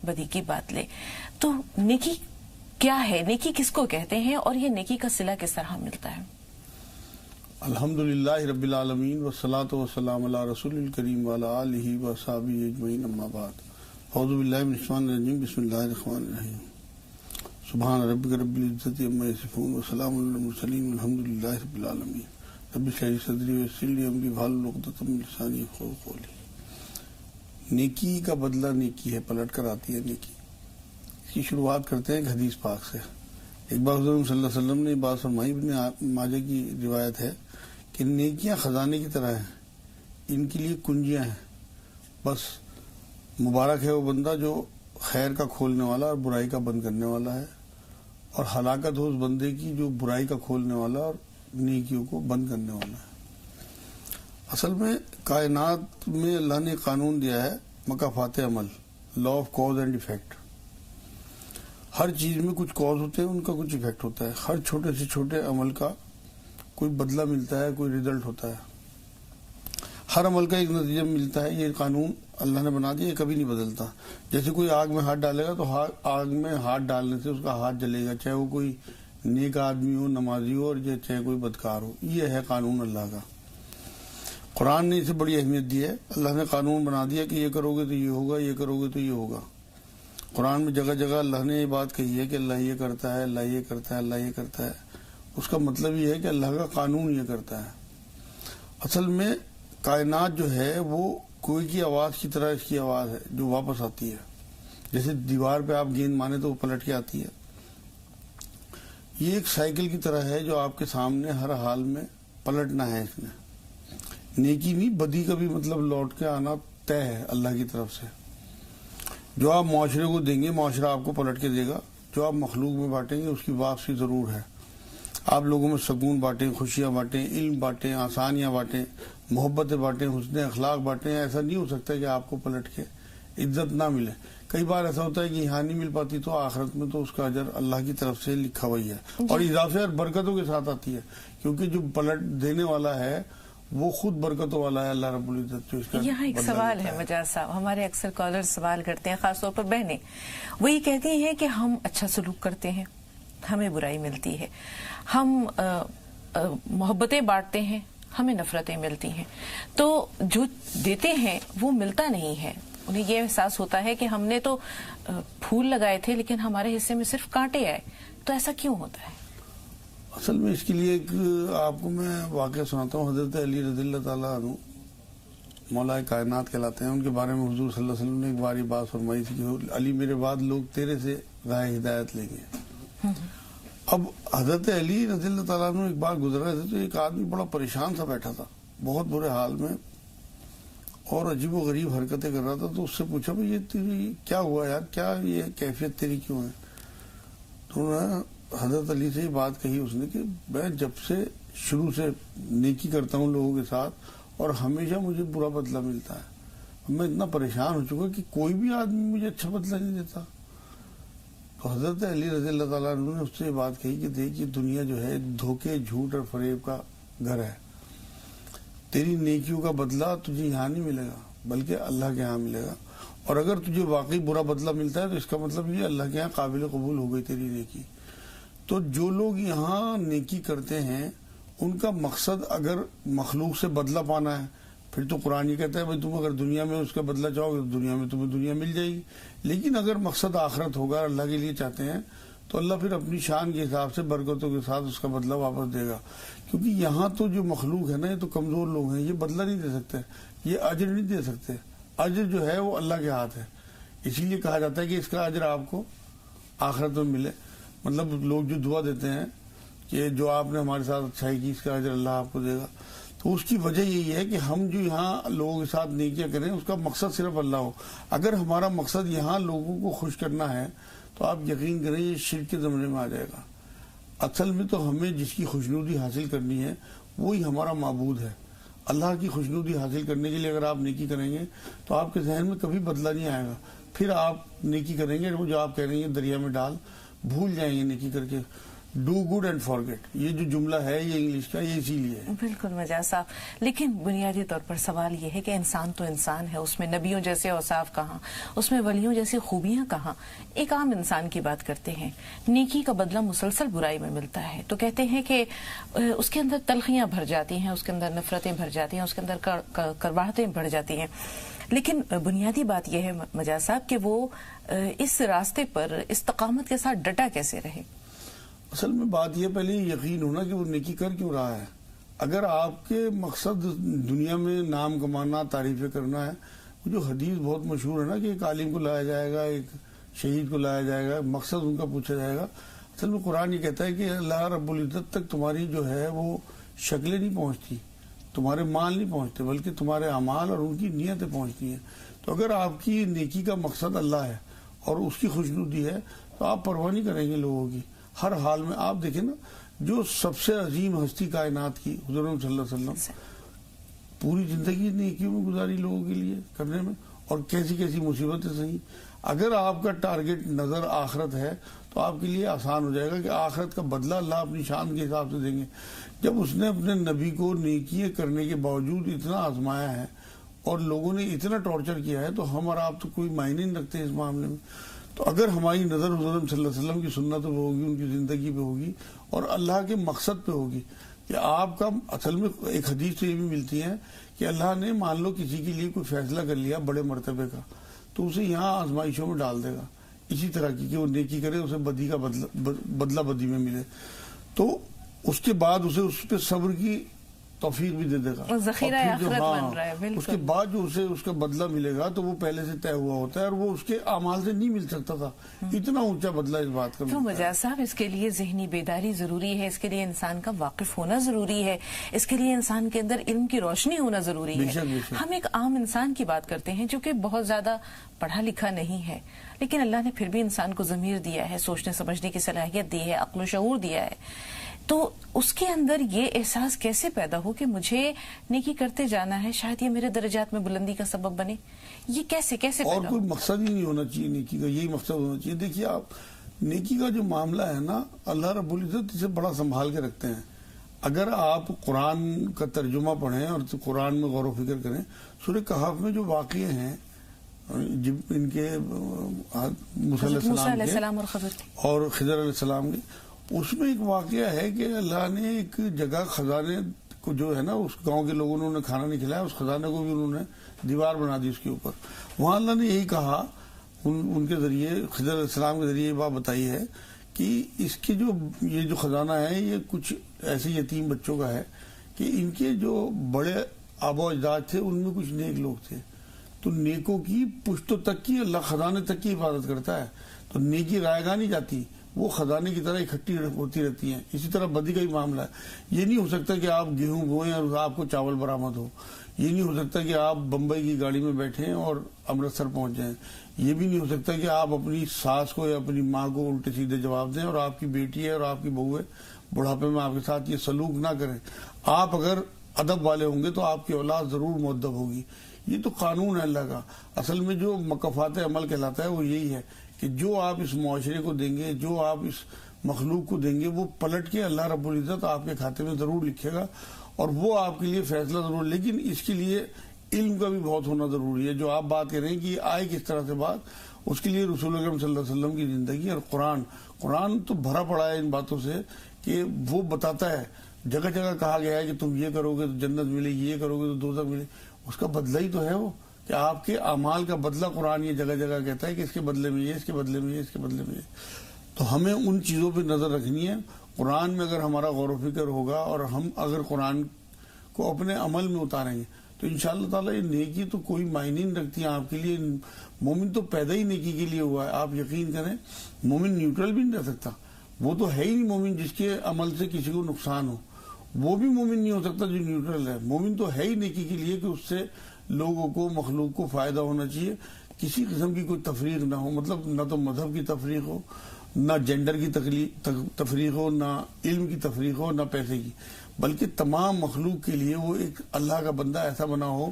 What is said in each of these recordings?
بدی کی بات لے. تو نیکی کیا ہے؟ نیکی کس کو کہتے ہیں اور یہ نیکی کا صلہ کس طرح ملتا ہے؟ الحمدللہ رب العالمین والصلاة والسلام علی رسول الکریم وعلی آلہ وصحبہ اجمعین اما بعد. اعوذ باللہ من الشیطان الرجیم بسم اللہ الرحمن الرحیم. سبحان ربک رب العزت عما یصفون وسلام علی المرسلین والحمدللہ رب العالمین. رب اشرح لی صدری ویسر لی امری واحلل عقدۃ من لسانی یفقہوا قولی. نیکی کا بدلہ نیکی ہے، پلٹ کر آتی ہے نیکی. اس کی شروعات کرتے ہیں ایک حدیث پاک سے. ایک بار حضور صلی اللہ علیہ وسلم نے بات فرمائی، ابن ماجہ کی روایت ہے کہ نیکیاں خزانے کی طرح ہیں، ان کے لیے کنجیاں ہیں. بس مبارک ہے وہ بندہ جو خیر کا کھولنے والا اور برائی کا بند کرنے والا ہے، اور ہلاکت ہو اس بندے کی جو برائی کا کھولنے والا اور نیکیوں کو بند کرنے والا ہے. اصل میں کائنات میں اللہ نے قانون دیا ہے مکافات عمل، law of cause and effect. ہر چیز میں کچھ کاز ہوتے ہیں، ان کا کچھ ایفیکٹ ہوتا ہے. ہر چھوٹے سے چھوٹے عمل کا کوئی بدلہ ملتا ہے، کوئی ریزلٹ ہوتا ہے. ہر عمل کا ایک نتیجہ ملتا ہے. یہ قانون اللہ نے بنا دیا، یہ کبھی نہیں بدلتا. جیسے کوئی آگ میں ہاتھ ڈالے گا تو آگ میں ہاتھ ڈالنے سے اس کا ہاتھ جلے گا، چاہے وہ کوئی نیک آدمی ہو، نمازی ہو، اور چاہے کوئی بدکار ہو. یہ ہے قانون اللہ کا. قرآن نے اسے بڑی اہمیت دی ہے. اللہ نے قانون بنا دیا کہ یہ کرو گے تو یہ ہوگا، یہ کرو گے تو یہ ہوگا. قرآن میں جگہ جگہ اللہ نے یہ بات کہی ہے کہ اللہ یہ کرتا ہے، اللہ یہ کرتا ہے، اللہ یہ کرتا ہے. اس کا مطلب یہ ہے کہ اللہ کا قانون یہ کرتا ہے. اصل میں کائنات جو ہے وہ کوئی کی آواز کی طرح اس کی آواز ہے جو واپس آتی ہے. جیسے دیوار پہ آپ گیند مانے تو وہ پلٹ کے آتی ہے. یہ ایک سائیکل کی طرح ہے جو آپ کے سامنے ہر حال میں پلٹنا ہے. اس نے نیکی نہیں، بدی کا بھی مطلب لوٹ کے آنا طے ہے اللہ کی طرف سے. جو آپ معاشرے کو دیں گے معاشرہ آپ کو پلٹ کے دے گا. جو آپ مخلوق میں بانٹیں گے اس کی واپسی ضرور ہے. آپ لوگوں میں سکون بانٹیں، خوشیاں بانٹیں، علم بانٹیں، آسانیاں بانٹیں، محبتیں بانٹیں، حسن اخلاق بانٹیں. ایسا نہیں ہو سکتا کہ آپ کو پلٹ کے عزت نہ ملے. کئی بار ایسا ہوتا ہے کہ یہاں نہیں مل پاتی تو آخرت میں تو اس کا اجر اللہ کی طرف سے لکھا ہوا ہی ہے، اور اضافے اور برکتوں کے ساتھ آتی ہے. کیونکہ جو پلٹ دینے والا ہے وہ خود برکتوں والا ہے اللہ رب العزت. جو اس کا یہاں ایک سوال ہے مجاز صاحب، ہمارے اکثر کالر سوال کرتے ہیں، خاص طور پر بہنیں. وہ یہ کہتی ہیں کہ ہم اچھا سلوک کرتے ہیں، ہمیں برائی ملتی ہے. ہم محبتیں بانٹتے ہیں، ہمیں نفرتیں ملتی ہیں. تو جو دیتے ہیں وہ ملتا نہیں ہے. انہیں یہ احساس ہوتا ہے کہ ہم نے تو پھول لگائے تھے لیکن ہمارے حصے میں صرف کانٹے آئے. تو ایسا کیوں ہوتا ہے؟ اصل میں اس کے لیے ایک آپ کو میں واقعہ سناتا ہوں. حضرت علی رضی اللہ تعالیٰ عنہ مولا کائنات کہلاتے ہیں. ان کے بارے میں حضور صلی اللہ علیہ وسلم نے ایک بار یہ بات فرمائی تھی کہ علی میرے بعد لوگ تیرے سے راہ ہدایت لیں گے. اب حضرت علی رضی اللہ تعالیٰ عنہ ایک بار گزر رہے تھے تو ایک آدمی بڑا پریشان سا بیٹھا تھا، بہت برے حال میں، اور عجیب و غریب حرکتیں کر رہا تھا. تو اس سے پوچھا بھائی یہ تیری کیا ہوا یار، کیا یہ کیفیت تیری کیوں ہے؟ تو حضرت علی سے یہ بات کہی اس نے کہ میں جب سے شروع سے نیکی کرتا ہوں لوگوں کے ساتھ اور ہمیشہ مجھے برا بدلہ ملتا ہے. میں اتنا پریشان ہو چکا کہ کوئی بھی آدمی مجھے اچھا بدلہ نہیں دیتا. تو حضرت علی رضی اللہ تعالیٰ عنہ نے اس سے یہ بات کہی کہ دیکھ یہ دنیا جو ہے دھوکے، جھوٹ اور فریب کا گھر ہے. تیری نیکیوں کا بدلہ تجھے یہاں نہیں ملے گا بلکہ اللہ کے یہاں ملے گا. اور اگر تجھے واقعی برا بدلہ ملتا ہے تو اس کا مطلب یہ اللہ کے یہاں قابل قبول ہو گئی تیری نیکی. تو جو لوگ یہاں نیکی کرتے ہیں ان کا مقصد اگر مخلوق سے بدلہ پانا ہے پھر تو قرآن یہ کہتا ہے بھائی تم اگر دنیا میں اس کا بدلہ چاہو گے تو دنیا میں تمہیں دنیا مل جائے گی. لیکن اگر مقصد آخرت ہوگا، اللہ کے لیے چاہتے ہیں، تو اللہ پھر اپنی شان کے حساب سے برکتوں کے ساتھ اس کا بدلہ واپس دے گا. کیونکہ یہاں تو جو مخلوق ہے نا یہ تو کمزور لوگ ہیں، یہ بدلہ نہیں دے سکتے، یہ اجر نہیں دے سکتے. اجر جو ہے وہ اللہ کے ہاتھ ہے. اسی لیے کہا جاتا ہے کہ اس کا اجر آپ کو آخرت میں ملے. مطلب لوگ جو دعا دیتے ہیں کہ جو آپ نے ہمارے ساتھ اچھائی کی اس کا اجر اللہ آپ کو دے گا، تو اس کی وجہ یہی ہے کہ ہم جو یہاں لوگوں کے ساتھ نیکیاں کریں اس کا مقصد صرف اللہ ہو. اگر ہمارا مقصد یہاں لوگوں کو خوش کرنا ہے تو آپ یقین کریں یہ شرک کے زمرے میں آ جائے گا. اصل میں تو ہمیں جس کی خوشنودی حاصل کرنی ہے وہی ہمارا معبود ہے. اللہ کی خوشنودی حاصل کرنے کے لیے اگر آپ نیکی کریں گے تو آپ کے ذہن میں کبھی بدلہ نہیں آئے گا. پھر آپ نیکی کریں گے، وہ جو آپ کہہ رہے ہیں دریا میں ڈال، بھول جائیں گے نیکی کر کے. ڈو گڈ اینڈ فارگیٹ، یہ جو جملہ ہے یہ انگلش کا، یہ اسی لیے ہے۔ بالکل مجاز صاحب، لیکن بنیادی طور پر سوال یہ ہے کہ انسان تو انسان ہے، اس میں نبیوں جیسے اوصاف کہاں، اس میں ولیوں جیسی خوبیاں کہاں؟ ایک عام انسان کی بات کرتے ہیں، نیکی کا بدلہ مسلسل برائی میں ملتا ہے، تو کہتے ہیں کہ اس کے اندر تلخیاں بھر جاتی ہیں، اس کے اندر نفرتیں بھر جاتی ہیں، اس کے اندر کڑواہٹیں بڑھ جاتی ہیں، لیکن بنیادی بات یہ ہے مجاز صاحب کہ وہ اس راستے پر استقامت کے ساتھ ڈٹا کیسے رہے؟ اصل میں بات یہ پہلے یقین ہونا کہ وہ نیکی کر کیوں رہا ہے۔ اگر آپ کے مقصد دنیا میں نام کمانا، تعریفیں کرنا ہے، جو حدیث بہت مشہور ہے نا کہ ایک عالم کو لایا جائے گا، ایک شہید کو لایا جائے گا، مقصد ان کا پوچھا جائے گا، اصل میں قرآن یہ کہتا ہے کہ اللہ رب العزت تک تمہاری جو ہے وہ شکلیں نہیں پہنچتی، تمہارے مال نہیں پہنچتے، بلکہ تمہارے اعمال اور ان کی نیتیں پہنچتی ہیں۔ تو اگر آپ کی نیکی کا مقصد اللہ ہے اور اس کی خوشنودی ہے تو آپ پرواہ نہیں کریں گے لوگوں کی، ہر حال میں۔ آپ دیکھیں نا، جو سب سے عظیم ہستی کائنات کی حضور صلی اللہ علیہ وسلم، پوری زندگی نیکیوں میں گزاری لوگوں کے لیے کرنے میں، اور کیسی کیسی مصیبتیں سہی۔ اگر آپ کا ٹارگٹ نظر آخرت ہے تو آپ کے لیے آسان ہو جائے گا کہ آخرت کا بدلہ اللہ اپنی شان کے حساب سے دیں گے۔ جب اس نے اپنے نبی کو نیکیاں کرنے کے باوجود اتنا آزمایا ہے اور لوگوں نے اتنا ٹارچر کیا ہے، تو ہم اور آپ تو کوئی معنی نہیں رکھتے اس معاملے میں۔ تو اگر ہماری نظر حضور صلی اللہ علیہ وسلم کی سنت پہ ہوگی، ان کی زندگی پہ ہوگی اور اللہ کے مقصد پہ ہوگی کہ آپ کا، اصل میں ایک حدیث تو یہ بھی ملتی ہے کہ اللہ نے مان لو کسی کے لیے کوئی فیصلہ کر لیا بڑے مرتبے کا، تو اسے یہاں آزمائشوں میں ڈال دے گا اسی طرح کی کہ وہ نیکی کرے، اسے بدی کا بدلہ بدی میں ملے، تو اس کے بعد اسے اس پہ صبر کی توفیق بھی دے دے گا، ذخیرہ آخرت بن رہا ہے۔ بالکل، اس کے بعد جو اسے اس کا بدلہ ملے گا تو وہ پہلے سے طے ہوا ہوتا ہے اور وہ اس کے اعمال سے نہیں مل سکتا تھا، اتنا اونچا بدلہ اس بات کا۔ تو مجاز صاحب، اس کے لیے ذہنی بیداری ضروری ہے، اس کے لیے انسان کا واقف ہونا ضروری ہے، اس کے لیے انسان کے اندر علم کی روشنی ہونا ضروری ہے۔ ہم ایک عام انسان کی بات کرتے ہیں جو کہ بہت زیادہ پڑھا لکھا نہیں ہے، لیکن اللہ نے پھر بھی انسان کو ضمیر دیا ہے، سوچنے سمجھنے کی صلاحیت دی ہے، عقل و شعور دیا ہے، تو اس کے اندر یہ احساس کیسے پیدا ہو کہ مجھے نیکی کرتے جانا ہے، شاید یہ میرے درجات میں بلندی کا سبب بنے؟ یہ کیسے پیدا اور کوئی مقصد ہی نہیں ہونا چاہیے نیکی کا، یہی مقصد ہونا چاہیے۔ دیکھیے آپ، نیکی کا جو معاملہ ہے نا، اللہ رب العزت اسے بڑا سنبھال کے رکھتے ہیں۔ اگر آپ قرآن کا ترجمہ پڑھیں اور قرآن میں غور و فکر کریں، سورہ کہف میں جو واقعے ہیں ان کے موسیٰ علیہ السلام اور خضر علیہ السلام کے، اس میں ایک واقعہ ہے کہ اللہ نے ایک جگہ خزانے کو جو ہے نا، اس گاؤں کے لوگوں نے انہیں کھانا نہیں کھلایا، اس خزانے کو بھی انہوں نے دیوار بنا دی اس کے اوپر۔ وہاں اللہ نے یہی کہا ان کے ذریعے، خضر علیہ السلام کے ذریعے یہ بات بتائی ہے کہ اس کے یہ جو خزانہ ہے یہ کچھ ایسے یتیم بچوں کا ہے کہ ان کے جو بڑے آبا و اجداد تھے ان میں کچھ نیک لوگ تھے، تو نیکوں کی پشتوں تک کی اللہ خزانے تک کی حفاظت کرتا ہے، تو نیکی رائے گاہ نہیں جاتی، وہ خزانے کی طرح اکٹھی ہوتی رہتی ہیں۔ اسی طرح بدی کا ہی معاملہ ہے، یہ نہیں ہو سکتا کہ آپ گیہوں بوئیں اور آپ کو چاول برآمد ہو، یہ نہیں ہو سکتا کہ آپ بمبئی کی گاڑی میں بیٹھیں اور امرتسر پہنچ جائیں، یہ بھی نہیں ہو سکتا کہ آپ اپنی ساس کو یا اپنی ماں کو الٹے سیدھے جواب دیں اور آپ کی بیٹی ہے اور آپ کی بہو ہے، بڑھاپے میں آپ کے ساتھ یہ سلوک نہ کریں۔ آپ اگر ادب والے ہوں گے تو آپ کی اولاد ضرور مؤدب ہوگی، یہ تو قانون ہے اللہ کا۔ اصل میں جو مکافات عمل کہلاتا ہے وہ یہی ہے کہ جو آپ اس معاشرے کو دیں گے، جو آپ اس مخلوق کو دیں گے، وہ پلٹ کے اللہ رب العزت آپ کے کھاتے میں ضرور لکھے گا اور وہ آپ کے لیے فیصلہ ضرور۔ لیکن اس کے لیے علم کا بھی بہت ہونا ضروری ہے۔ جو آپ بات کر رہے ہیں کہ آئے کس طرح سے بات، اس کے لیے رسول اکرم صلی اللہ علیہ وسلم کی زندگی اور قرآن تو بھرا پڑا ہے ان باتوں سے کہ وہ بتاتا ہے، جگہ جگہ کہا گیا ہے کہ تم یہ کرو گے تو جنت ملے گی، یہ کرو گے تو دوزخ ملے، اس کا بدلہ ہی تو ہے وہ، کہ آپ کے اعمال کا بدلہ قرآن یہ جگہ جگہ کہتا ہے کہ اس کے بدلے میں یہ، اس کے بدلے میں یہ، اس کے بدلے میں یہ۔ تو ہمیں ان چیزوں پہ نظر رکھنی ہے۔ قرآن میں اگر ہمارا غور و فکر ہوگا اور ہم اگر قرآن کو اپنے عمل میں اتاریں گے تو انشاءاللہ تعالیٰ یہ نیکی تو کوئی معنی نہیں رکھتی ہے آپ کے لیے۔ مومن تو پیدا ہی نیکی کے لیے ہوا ہے، آپ یقین کریں، مومن نیوٹرل بھی نہیں رہ سکتا، وہ تو ہے ہی نہیں مومن جس کے عمل سے کسی کو نقصان ہو، وہ بھی مومن نہیں ہو سکتا جو نیوٹرل ہے۔ مومن تو ہے ہی نیکی کے لیے کہ اس سے لوگوں کو، مخلوق کو فائدہ ہونا چاہیے، کسی قسم کی کوئی تفریق نہ ہو، مطلب نہ تو مذہب کی تفریق ہو، نہ جینڈر کی تفریق ہو، نہ علم کی تفریق ہو، نہ پیسے کی، بلکہ تمام مخلوق کے لیے وہ ایک اللہ کا بندہ ایسا بنا ہو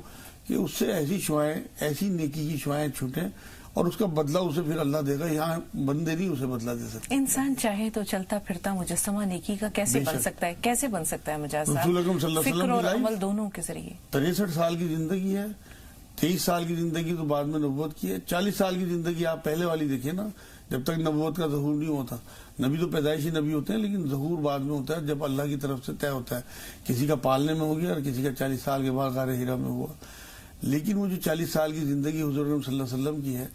کہ اس سے ایسی شعائیں، ایسی نیکی کی شعائیں چھوٹیں اور اس کا بدلہ اسے پھر اللہ دے گا. یہاں بندے نہیں اسے بدلہ دے سکتے. انسان چاہے تو چلتا پھرتا مجسمہ نیکی کا کیسے بن سکتا ہے؟ کیسے بن سکتا ہے مجاز صاحب؟ رسول اکرم صلی اللہ علیہ وسلم فکر اور عمل دونوں کے ذریعے. 63 سال کی زندگی ہے, 23 سال کی زندگی تو بعد میں نبوت کی ہے. 40 سال کی زندگی آپ پہلے والی دیکھیں نا, جب تک نبوت کا ظہور نہیں ہوتا. نبی تو پیدائشی نبی ہوتے ہیں, لیکن ظہور بعد میں ہوتا ہے جب اللہ کی طرف سے طے ہوتا ہے. کسی کا پالنے میں ہو گیا اور کسی کا 40 سال کے بعد غار ہیرا میں ہوا. لیکن وہ جو 40 سال کی زندگی حضور صلی اللہ علیہ وسلم کی ہے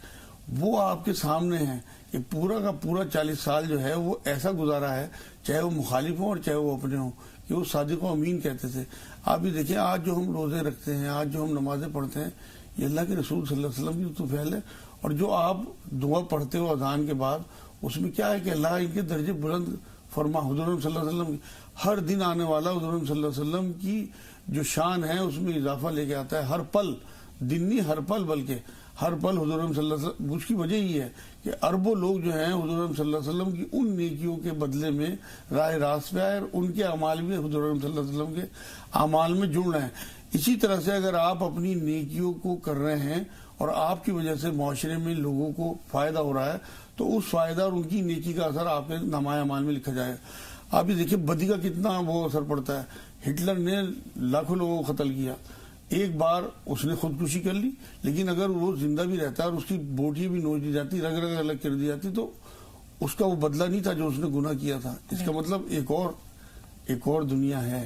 وہ آپ کے سامنے ہے کہ پورا کا پورا 40 سال جو ہے وہ ایسا گزارا ہے, چاہے وہ مخالف ہوں اور چاہے وہ اپنے ہوں, کہ وہ صادق و امین کہتے تھے. آپ بھی دیکھیں آج جو ہم روزے رکھتے ہیں, آج جو ہم نمازیں پڑھتے ہیں, یہ اللہ کے رسول صلی اللہ علیہ وسلم کی تو فعل ہے. اور جو آپ دعا پڑھتے ہو اذان کے بعد, اس میں کیا ہے کہ اللہ ان کے درجے بلند فرما. حضور صلی اللہ علیہ وسلم ہر دن آنے والا حضور صلی اللہ علیہ وسلم کی جو شان ہے اس میں اضافہ لے کے آتا ہے. ہر پل, دن نہیں ہر پل, بلکہ ہر پل حضور صلی اللہ علیہ وسلم. اس کی وجہ یہ ہے کہ اربوں لوگ جو ہیں حضور صلی اللہ علیہ وسلم کی ان نیکیوں کے بدلے میں راہ راست پہ آئے, اور ان کے اعمال بھی حضور صلی اللہ علیہ وسلم کے اعمال میں جڑ رہے ہیں. اسی طرح سے اگر آپ اپنی نیکیوں کو کر رہے ہیں اور آپ کی وجہ سے معاشرے میں لوگوں کو فائدہ ہو رہا ہے, تو اس فائدہ اور ان کی نیکی کا اثر آپ کے نامہ اعمال میں لکھا جائے. آپ یہ دیکھیں بدی کا کتنا وہ اثر پڑتا ہے. ہٹلر نے لاکھوں لوگوں کو قتل کیا, ایک بار اس نے خودکشی کر لی, لیکن اگر وہ زندہ بھی رہتا ہے اور اس کی بوٹی بھی نوچ دی جاتی, رگ رگ الگ کر دی جاتی, تو اس کا وہ بدلہ نہیں تھا جو اس نے گناہ کیا تھا. اس کا مطلب ایک اور دنیا ہے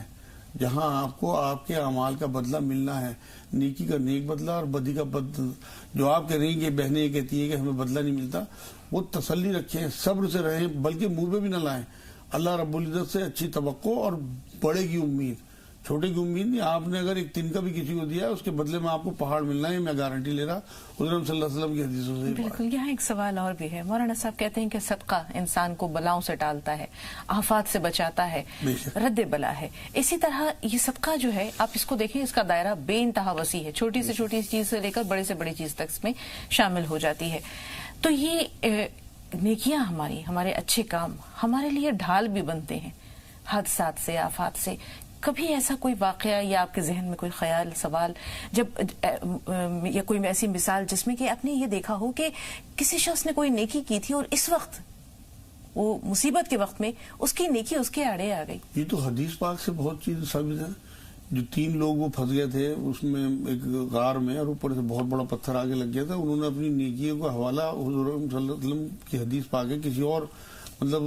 جہاں آپ کو آپ کے اعمال کا بدلہ ملنا ہے. نیکی کا نیک بدلہ اور بدی کا بدلہ. جو آپ کہہ رہی ہیں کہ بہنیں یہ کہتی ہیں کہ ہمیں بدلہ نہیں ملتا, وہ تسلی رکھیں, صبر سے رہیں, بلکہ منہ پہ بھی نہ لائیں. اللہ رب العزت سے اچھی توقع اور بڑے کی امید, چھوٹے کی امید نہیں. آپ نے اگر ایک تنکا بھی کسی کو دیا ہے, اس کے بدلے میں آپ کو پہاڑ ملنا ہے, میں گارنٹی لے رہا حضور صلی اللہ علیہ وسلم کی حدیثوں سے. بالکل. یہاں ایک سوال اور بھی ہے. مولانا صاحب کہتے ہیں کہ صدقہ انسان کو بلاؤں سے ٹالتا ہے, آفات سے بچاتا ہے, رد بلا ہے. اسی طرح یہ صدقہ جو ہے, آپ اس کو دیکھیں, اس کا دائرہ بے انتہا وسیع ہے. چھوٹی سے چھوٹی چیز سے لے کر بڑے سے بڑی چیز تک اس میں شامل ہو جاتی ہے. تو یہ نیکیاں ہمارے اچھے کام ہمارے لیے ڈھال بھی بنتے ہیں حادثات سے, آفات سے. کبھی ایسا کوئی واقعہ یا آپ کے ذہن میں کوئی خیال, سوال, جب یا کوئی ایسی مثال جس میں کہ آپ نے یہ دیکھا ہو کہ کسی شخص نے کوئی نیکی کی تھی اور اس وقت وہ مصیبت کے وقت میں اس کی نیکی اس کے آڑے آ گئی؟ یہ تو حدیث پاک سے بہت چیز ثابت ہے. جو 3 لوگ وہ پھنس گئے تھے اس میں ایک غار میں, اور اوپر سے بہت بڑا پتھر آگے لگ گیا تھا. انہوں نے اپنی نیکیوں کا حوالہ حضور صلی اللہ علیہ وسلم کی حدیث پاک ہے, کسی اور مطلب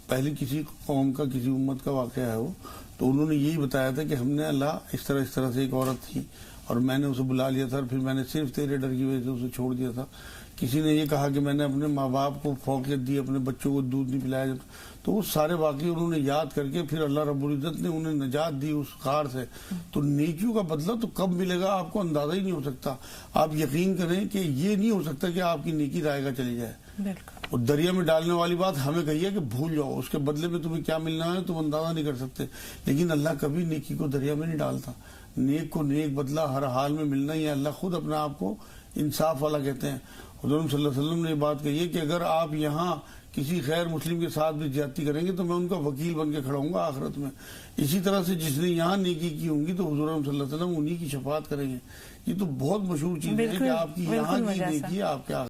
پہلی کسی قوم کا, کسی امت کا واقعہ ہے وہ, تو انہوں نے یہی بتایا تھا کہ ہم نے اللہ اس طرح سے ایک عورت تھی اور میں نے اسے بلا لیا تھا, اور پھر میں نے صرف تیرے ڈر کی وجہ سے اسے چھوڑ دیا تھا. کسی نے یہ کہا کہ میں نے اپنے ماں باپ کو فوقیت دی, اپنے بچوں کو دودھ نہیں پلایا. تو وہ سارے واقعے انہوں نے یاد کر کے پھر اللہ رب العزت نے انہیں نجات دی اس غار سے. تو نیکیوں کا بدلہ تو کب ملے گا آپ کو اندازہ ہی نہیں ہو سکتا. آپ یقین کریں کہ یہ نہیں ہو سکتا کہ آپ کی نیکی رائے گا چلی جائے. اور دریا میں ڈالنے والی بات ہمیں کہی ہے کہ بھول جاؤ, اس کے بدلے میں تمہیں کیا ملنا ہے تم اندازہ نہیں کر سکتے. لیکن اللہ کبھی نیکی کو دریا میں نہیں ڈالتا. نیک کو نیک بدلہ ہر حال میں ملنا ہی ہے. اللہ خود اپنے آپ کو انصاف والا کہتے ہیں. حضور صلی اللہ علیہ وسلم نے یہ بات کہی ہے کہ اگر آپ یہاں کسی غیر مسلم کے ساتھ بھی زیادتی کریں گے تو میں ان کا وکیل بن کے کھڑا ہوں گا آخرت میں. اسی طرح سے جس نے یہاں نیکی کی ہوں گی تو حضور صلی اللہ علیہ وسلم انہی کی شفاعت کریں گے. یہ تو بہت مشہور چیز ہے کہ آپ کی یہاں کی نیکی آپ کے